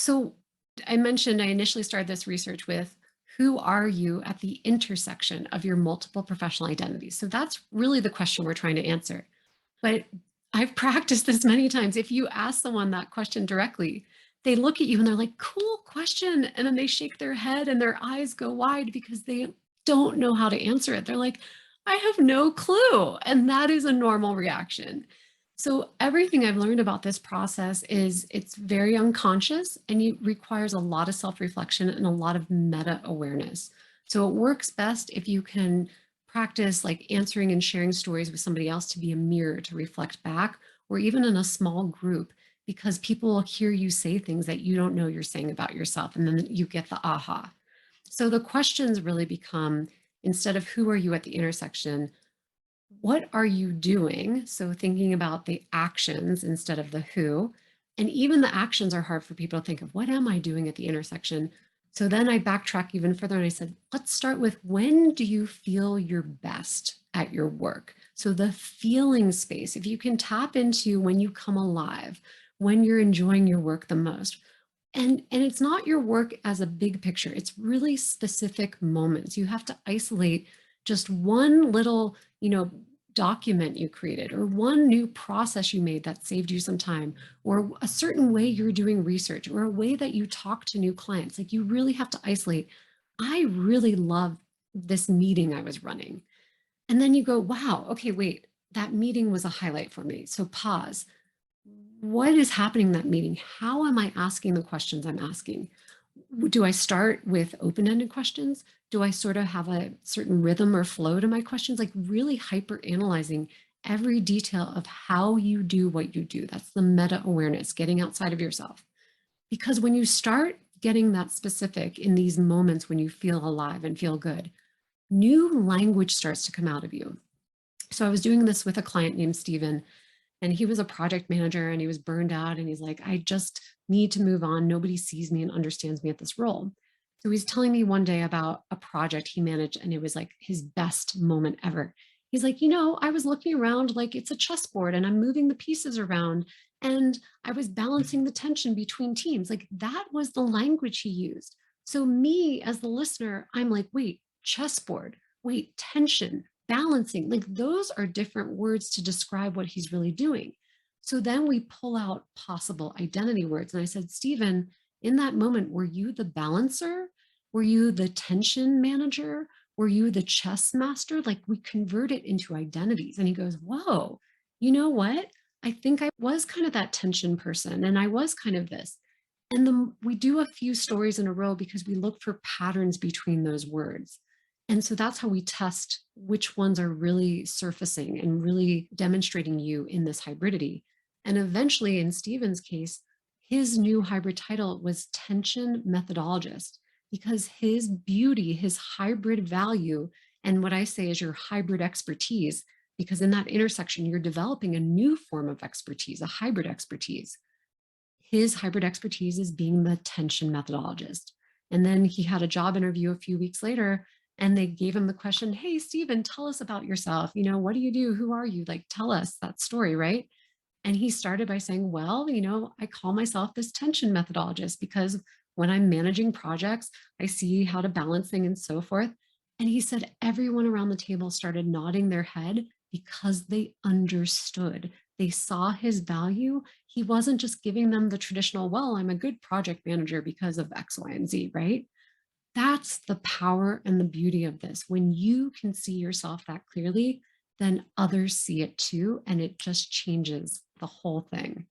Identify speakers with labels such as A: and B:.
A: So I mentioned I initially started this research with who are you at the intersection of your multiple professional identities? So that's really the question we're trying to answer. But I've practiced this many times. If you ask someone that question directly, they look at you and they're like, cool question. And then they shake their head and their eyes go wide because they don't know how to answer it. They're like, I have no clue. And that is a normal reaction. So everything I've learned about this process is it's very unconscious and it requires a lot of self-reflection and a lot of meta awareness. So it works best if you can practice like answering and sharing stories with somebody else to be a mirror to reflect back, or even in a small group, because people will hear you say things that you don't know you're saying about yourself. And then you get the aha. So the questions really become, instead of who are you at the intersection, what are you doing? So thinking about the actions instead of the who. And even the actions are hard for people to think of. What am I doing at the intersection? So then I backtrack even further and I said, let's start with, when do you feel your best at your work? So the feeling space, if you can tap into when you come alive, when you're enjoying your work the most. And it's not your work as a big picture. It's really specific moments. You have to isolate just one little, document you created, or one new process you made that saved you some time, or a certain way you're doing research, or a way that you talk to new clients. Like, you really have to isolate. I really love this meeting I was running. And then you go, wow, okay, wait, that meeting was a highlight for me. So pause. What is happening in that meeting? How am I asking the questions I'm asking? Do I start with open-ended questions? Do I sort of have a certain rhythm or flow to my questions? Like, really hyper analyzing every detail of how you do what you do. That's the meta awareness, getting outside of yourself. Because when you start getting that specific in these moments when you feel alive and feel good, new language starts to come out of you. So I was doing this with a client named Steven, and he was a project manager and he was burned out. And he's like, I just need to move on. Nobody sees me and understands me at this role. So he's telling me one day about a project he managed, and it was like his best moment ever. He's like, I was looking around like it's a chessboard and I'm moving the pieces around, and I was balancing the tension between teams. Like, that was the language he used. So me as the listener, I'm like, wait, chessboard, wait, tension, balancing, like, those are different words to describe what he's really doing. So then we pull out possible identity words. And I said, Stephen, in that moment, were you the balancer? Were you the tension manager? Were you the chess master? Like, we convert it into identities. And he goes, whoa, you know what? I think I was kind of that tension person, and I was kind of this. And then we do a few stories in a row because we look for patterns between those words. And so that's how we test which ones are really surfacing and really demonstrating you in this hybridity. And eventually, in Stephen's case, his new hybrid title was tension methodologist, because his beauty, his hybrid value, and what I say is your hybrid expertise, because in that intersection, you're developing a new form of expertise, a hybrid expertise. His hybrid expertise is being the tension methodologist. And then he had a job interview a few weeks later, and they gave him the question, hey, Stephen, tell us about yourself. What do you do? Who are you? Like, tell us that story, right? And he started by saying, well, I call myself this tension methodologist because when I'm managing projects, I see how to balance things and so forth. And he said everyone around the table started nodding their head because they understood. They saw his value. He wasn't just giving them the traditional, well, I'm a good project manager because of X, Y, and Z, right? That's the power and the beauty of this. When you can see yourself that clearly, then others see it too, and it just changes the whole thing.